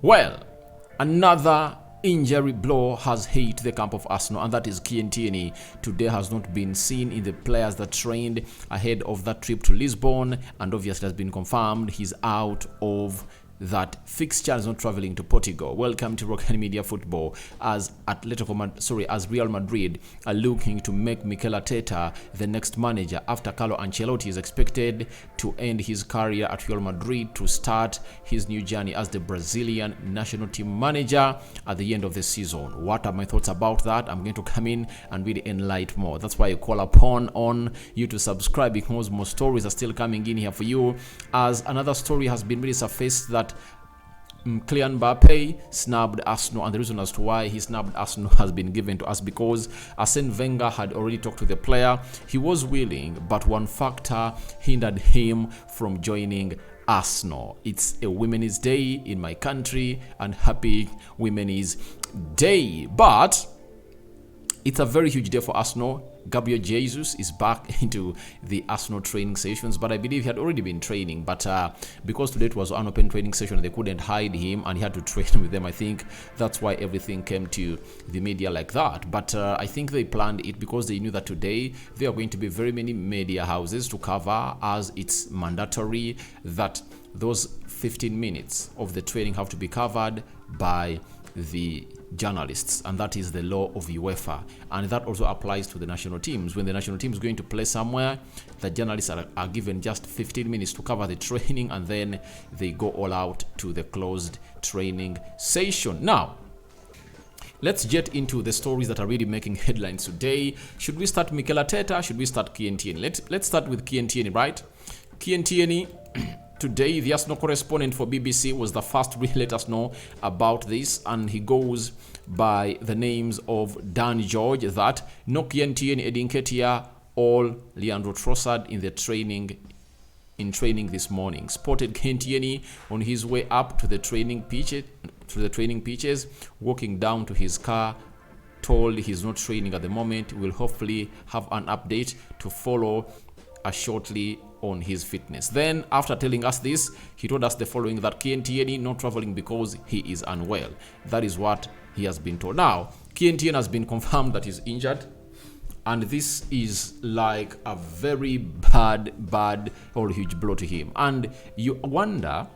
Well, another injury blow has hit the camp of Arsenal, and that is Kieran Tierney. Today has not been seen in the players that trained ahead of that trip to Lisbon, and obviously has been confirmed he's out of that fixture, is not traveling to Portugal. Welcome to Rokani Media Football. As Real Madrid are looking to make Mikel Arteta the next manager after Carlo Ancelotti is expected to end his career at Real Madrid to start his new journey as the Brazilian national team manager at the end of the season. What are my thoughts about that? I'm going to come in and really enlighten more. That's why I call upon you to subscribe, because more stories are still coming in here for you. As another story has been really surfaced that Kylian Mbappe snubbed Arsenal, and the reason as to why he snubbed Arsenal has been given to us because Arsene Wenger had already talked to the player. He was willing, but one factor hindered him from joining Arsenal. It's a Women's Day in my country, and happy Women's Day. But it's a very huge day for Arsenal. Gabriel Jesus is back into the Arsenal training sessions, but I believe he had already been training. But because today it was an open training session, they couldn't hide him, and he had to train with them. I think that's why everything came to the media like that. But I think they planned it because they knew that today there are going to be very many media houses to cover, as it's mandatory that those 15 minutes of the training have to be covered by the journalists, and that is the law of UEFA, and that also applies to the national teams. When the national team is going to play somewhere, the journalists are given just 15 minutes to cover the training, and then they go all out to the closed training session. Now, let's get into the stories that are really making headlines today. Should we start Mikel Arteta? Should we start Kieran Tierney? Let's start with Kieran Tierney, right? Kieran Tierney. Today, the Arsenal correspondent for BBC was the first to really let us know about this, and he goes by the names of Dan George that no Kieran Tierney, Edin Ketia, or Leandro Trossard in training this morning. Spotted Kieran Tierney on his way up to the training pitches, walking down to his car. Told he's not training at the moment. We'll hopefully have an update to follow shortly on his fitness. Then, after telling us this, he told us the following: that Kieran Tierney not traveling because he is unwell. That is what he has been told. Now, Kieran Tierney has been confirmed that he's injured, and this is like a very bad or huge blow to him. And you wonder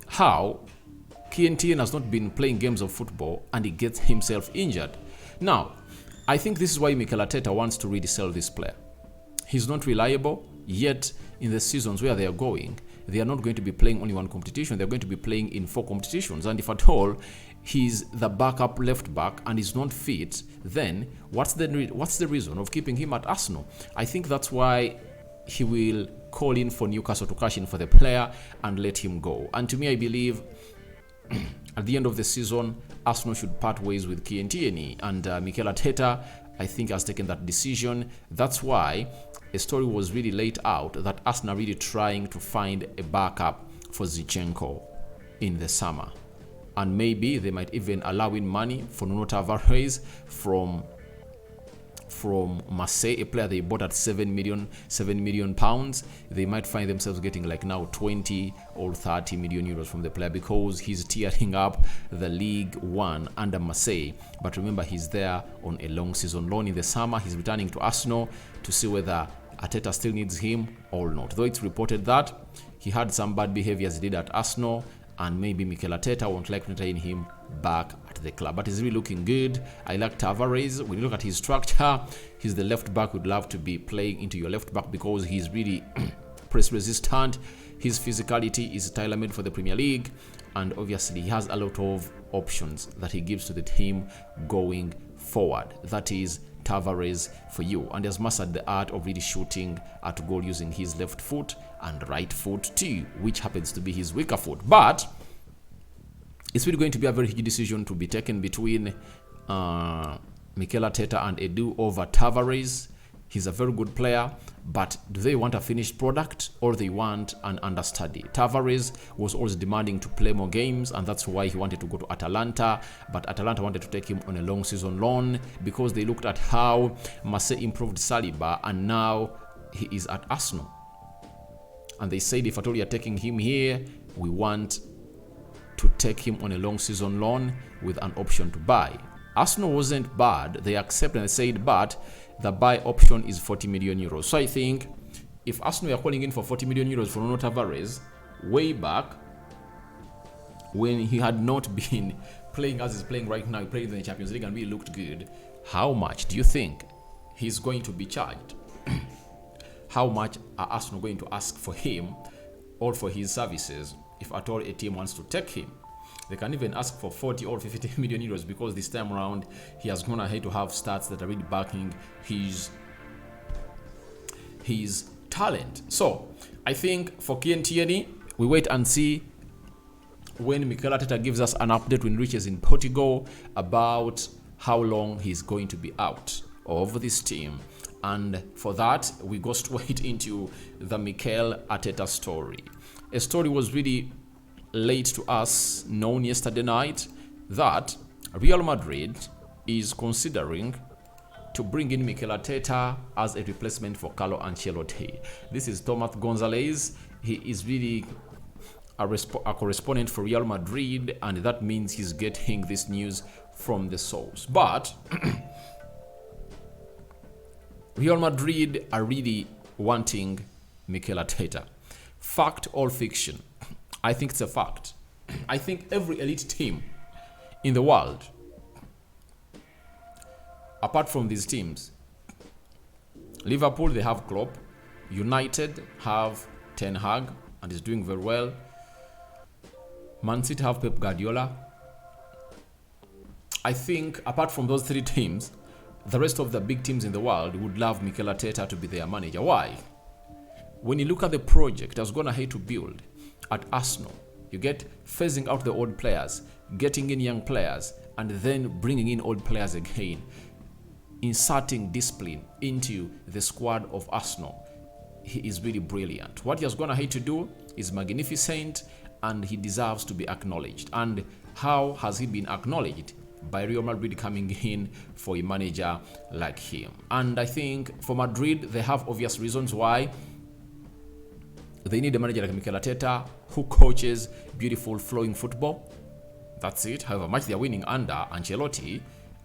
how Kieran Tierney has not been playing games of football and he gets himself injured. Now, I think this is why Mikel Arteta wants to really sell this player. He's not reliable, yet in the seasons where they are going, they are not going to be playing only one competition. They're going to be playing in 4 competitions. And if at all he's the backup left back and is not fit, then what's the reason of keeping him at Arsenal? I think that's why he will call in for Newcastle to cash in for the player and let him go. And to me, I believe at the end of the season, Arsenal should part ways with Kieran Tierney, and Mikel Arteta, I think, has taken that decision. That's why a story was really laid out that Arsenal are really trying to find a backup for Zinchenko in the summer. And maybe they might even allow in money for Nuno Tavares from Marseille, a player they bought at 7 million pounds. They might find themselves getting like now 20 or 30 million euros from the player because he's tearing up the League One under Marseille. But remember, he's there on a long season loan. In the summer, he's returning to Arsenal to see whether Arteta still needs him or not. Though it's reported that he had some bad behaviors he did at Arsenal, and maybe Mikel Arteta won't like to retain him back at the club. But he's really looking good. I like Tavares. When you look at his structure, he's the left back. Would love to be playing into your left back because he's really press resistant. His physicality is tailor-made for the Premier League, and obviously he has a lot of options that he gives to the team going forward. That is Tavares for you, and he has mastered the art of really shooting at goal using his left foot and right foot too, which happens to be his weaker foot. But it's really going to be a very huge decision to be taken between Mikel Arteta and Edu over Tavares. He's a very good player, but do they want a finished product or they want an understudy? Tavares was always demanding to play more games, and that's why he wanted to go to Atalanta, but Atalanta wanted to take him on a long season loan because they looked at how Marseille improved Saliba, and now he is at Arsenal. And they said, if at all you're taking him here, we want to take him on a long season loan with an option to buy. Arsenal wasn't bad. They accepted and said, but the buy option is 40 million euros. So I think if Arsenal are calling in for 40 million euros for Nuno Tavares way back when he had not been playing as he's playing right now, he played in the Champions League and really looked good, how much do you think he's going to be charged? How much are Arsenal going to ask for him or for his services if at all a team wants to take him? They can even ask for 40 or 50 million euros because this time around he has gone ahead to have stats that are really backing his talent. So I think for Kieran Tierney, we wait and see when Mikel Arteta gives us an update when he reaches in Portugal about how long he's going to be out of this team. And for that, we go straight into the Mikel Arteta story. A story was really late to us known yesterday night that Real Madrid is considering to bring in Mikel Arteta as a replacement for Carlo Ancelotti. This is Thomas Gonzalez. He is really a correspondent for Real Madrid, and that means he's getting this news from the source. But Real Madrid are really wanting Mikel Arteta. Fact or fiction? I think it's a fact. I think every elite team in the world, apart from these teams, Liverpool, they have Klopp. United have Ten Hag and is doing very well. Man City have Pep Guardiola. I think apart from those three teams, the rest of the big teams in the world would love Mikel Arteta to be their manager. Why? When you look at the project that's going ahead to build at Arsenal, you get phasing out the old players, getting in young players, and then bringing in old players again, inserting discipline into the squad of Arsenal. He is really brilliant. What he has gone ahead to do is magnificent, and he deserves to be acknowledged. And how has he been acknowledged? By Real Madrid coming in for a manager like him. And I think for Madrid, they have obvious reasons why they need a manager like Mikel Arteta who coaches beautiful flowing football. That's it. However much they are winning under Ancelotti,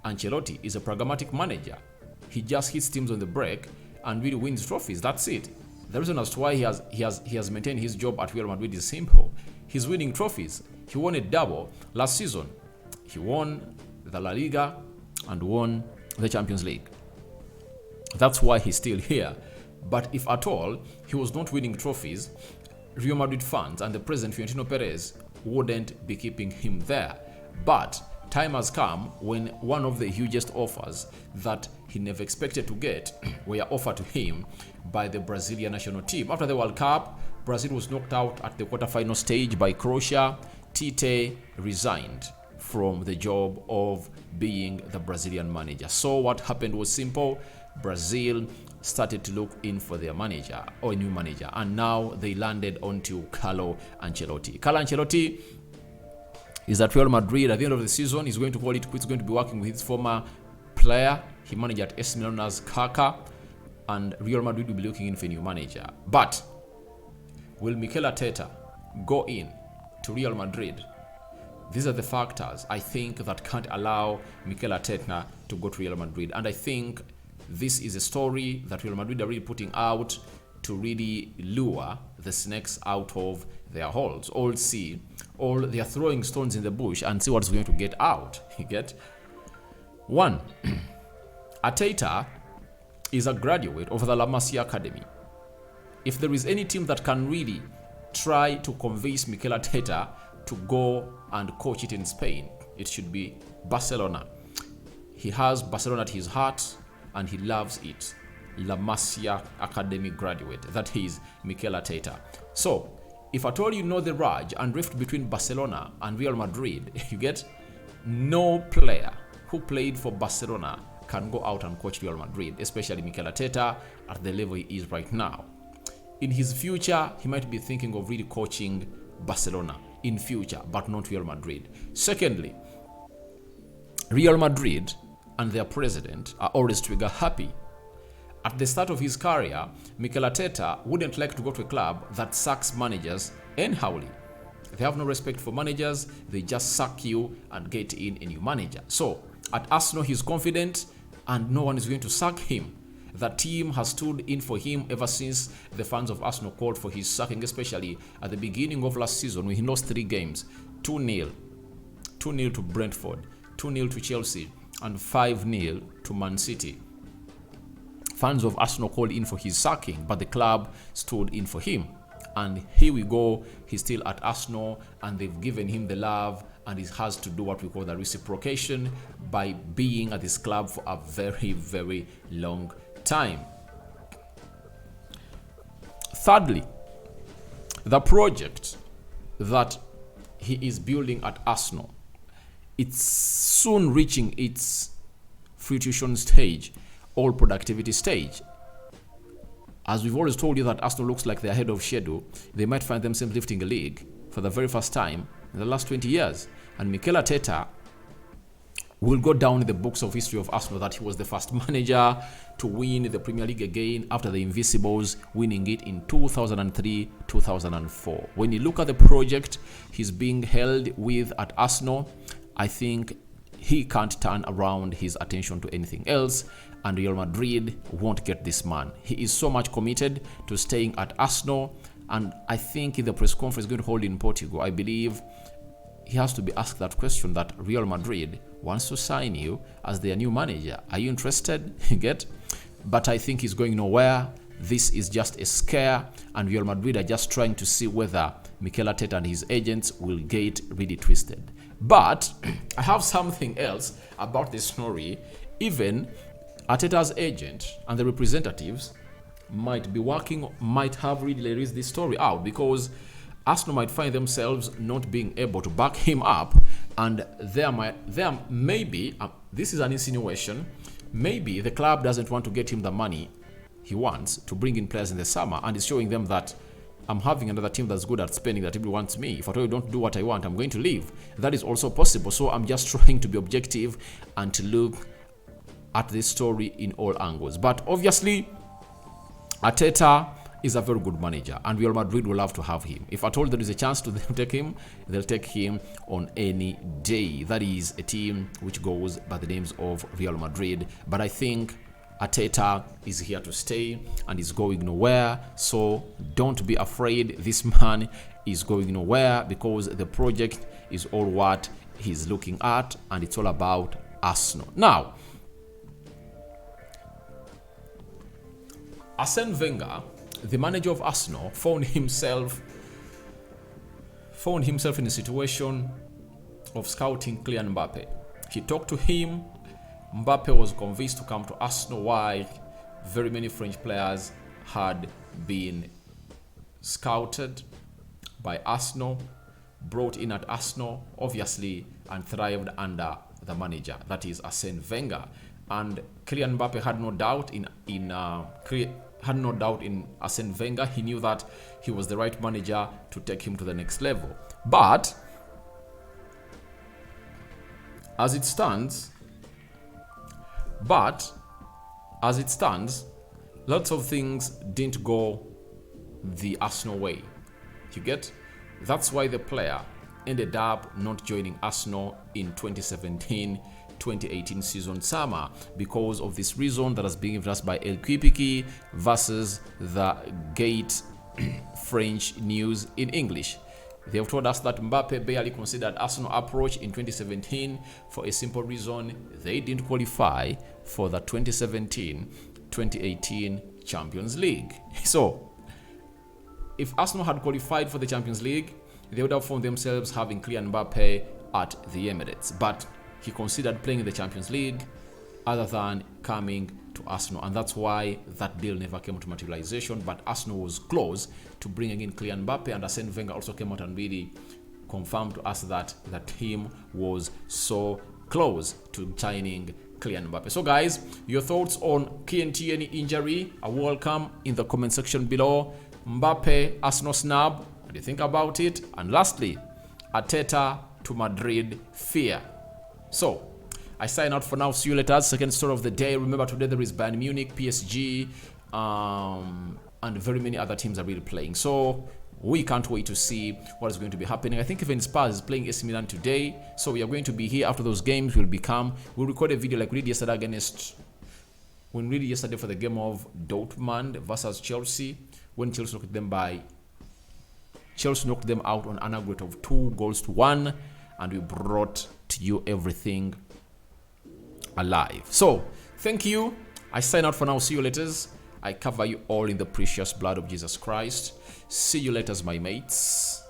Ancelotti is a pragmatic manager. He just hits teams on the break and really wins trophies. That's it. The reason as to why he has maintained his job at Real Madrid is simple. He's winning trophies. He won a double last season. He won the La Liga and won the Champions League. That's why he's still here. But if at all he was not winning trophies, Real Madrid fans and the president Florentino Perez wouldn't be keeping him there. But time has come when one of the hugest offers that he never expected to get were offered to him by the Brazilian national team. After the World Cup, Brazil was knocked out at the quarterfinal stage by Croatia. Tite resigned from the job of being the Brazilian manager. So what happened was simple. Brazil started to look in for their manager or a new manager, and now they landed onto Carlo Ancelotti. Carlo Ancelotti is at Real Madrid. At the end of the season, he's going to call it quits. He's going to be working with his former player he managed at AC Milan as Kaka, and Real Madrid will be looking in for a new manager. But will Mikel Arteta go in to Real Madrid? These are the factors I think that can't allow Mikel Arteta to go to Real Madrid. And I think this is a story that Real Madrid are really putting out to really lure the snakes out of their holes. All see, all they are throwing stones in the bush and see what's going to get out. You get? One, Arteta is a graduate of the La Masia Academy. If there is any team that can really try to convince Mikel Arteta to go and coach it in Spain, it should be Barcelona. He has Barcelona at his heart and he loves it. La Masia Academy graduate. That is Mikel Arteta. So, if at all you know the rage and rift between Barcelona and Real Madrid, you get, no player who played for Barcelona can go out and coach Real Madrid, especially Mikel Arteta at the level he is right now. In his future, he might be thinking of really coaching Barcelona in future, but not Real Madrid. Secondly, Real Madrid and their president are always trigger happy. At the start of his career, Mikel Arteta wouldn't like to go to a club that sacks managers anyhowly. They have no respect for managers. They just sack you and get in a new manager. So at Arsenal, he's confident and no one is going to sack him. The team has stood in for him ever since the fans of Arsenal called for his sacking, especially at the beginning of last season when he lost 3 games, 2-0. 2-0 to Brentford, 2-0 to Chelsea, and 5-0 to Man City. Fans of Arsenal called in for his sacking, but the club stood in for him. And here we go, he's still at Arsenal, and they've given him the love, and he has to do what we call the reciprocation by being at this club for a very, very long time. Thirdly, the project that he is building at Arsenal, it's soon reaching its fruition stage, or productivity stage. As we've always told you that Arsenal looks like they're ahead of schedule, they might find themselves lifting a league for the very first time in the last 20 years. And Mikel Arteta will go down in the books of history of Arsenal that he was the first manager to win the Premier League again after the Invincibles winning it in 2003-2004. When you look at the project he's being held with at Arsenal, I think he can't turn around his attention to anything else, and Real Madrid won't get this man. He is so much committed to staying at Arsenal, and I think in the press conference going to hold in Portugal, I believe he has to be asked that question, that Real Madrid wants to sign you as their new manager. Are you interested? Get? But I think he's going nowhere. This is just a scare, and Real Madrid are just trying to see whether Mikel Arteta and his agents will get really twisted. But I have something else about this story. Even Arteta's agent and the representatives might have really raised this story out, because Arsenal might find themselves not being able to back him up, and there maybe, this is an insinuation, maybe the club doesn't want to get him the money he wants to bring in players in the summer, and is showing them that I'm having another team that's good at spending, that everyone wants me. If I tell you don't do what I want, I'm going to leave. That is also possible. So I'm just trying to be objective and to look at this story in all angles. But obviously, Arteta is a very good manager, and Real Madrid will love to have him. If at all there is a chance to take him, they'll take him on any day. That is a team which goes by the names of Real Madrid. But I think Arteta is here to stay and is going nowhere. So don't be afraid. This man is going nowhere, because the project is all what he's looking at, and it's all about Arsenal. Now, Arsene Wenger, the manager of Arsenal, found himself in a situation of scouting Kylian Mbappe. He talked to him. Mbappe was convinced to come to Arsenal, while very many French players had been scouted by Arsenal, brought in at Arsenal, obviously, and thrived under the manager, that is Arsene Wenger. And Kylian Mbappe had no doubt in Arsene Wenger. He knew that he was the right manager to take him to the next level. But as it stands, lots of things didn't go the Arsenal way. You get? That's why the player ended up not joining Arsenal in 2017-2018 season summer, because of this reason that has been given us by El Quipiki versus the Gate French News in English. They have told us that Mbappe barely considered Arsenal approach in 2017 for a simple reason: they didn't qualify for the 2017-2018 Champions League. So, if Arsenal had qualified for the Champions League, they would have found themselves having Kylian Mbappe at the Emirates. But he considered playing in the Champions League other than coming to Arsenal, and that's why that deal never came to materialization. But Arsenal was close to bringing in Kylian Mbappe, and Arsene Wenger also came out and really confirmed to us that the team was so close to signing Kylian Mbappe. So guys, your thoughts on Kieran Tierney injury are welcome in the comment section below. Mbappe, Arsenal snub, what do you think about it? And lastly, Arteta to Madrid fear. So, I sign out for now. See you later. Second story of the day. Remember, today there is Bayern Munich, PSG, and very many other teams are really playing. So, We can't wait to see what is going to be happening. I think even Spurs is playing AC Milan today, so we are going to be here after those games. We'll record a video like we did yesterday for the game of Dortmund versus Chelsea, when Chelsea knocked them out on an aggregate of 2-1, and we brought to you everything alive. So thank you. I sign out for now. See you later. I cover you all in the precious blood of Jesus Christ. See you later, my mates.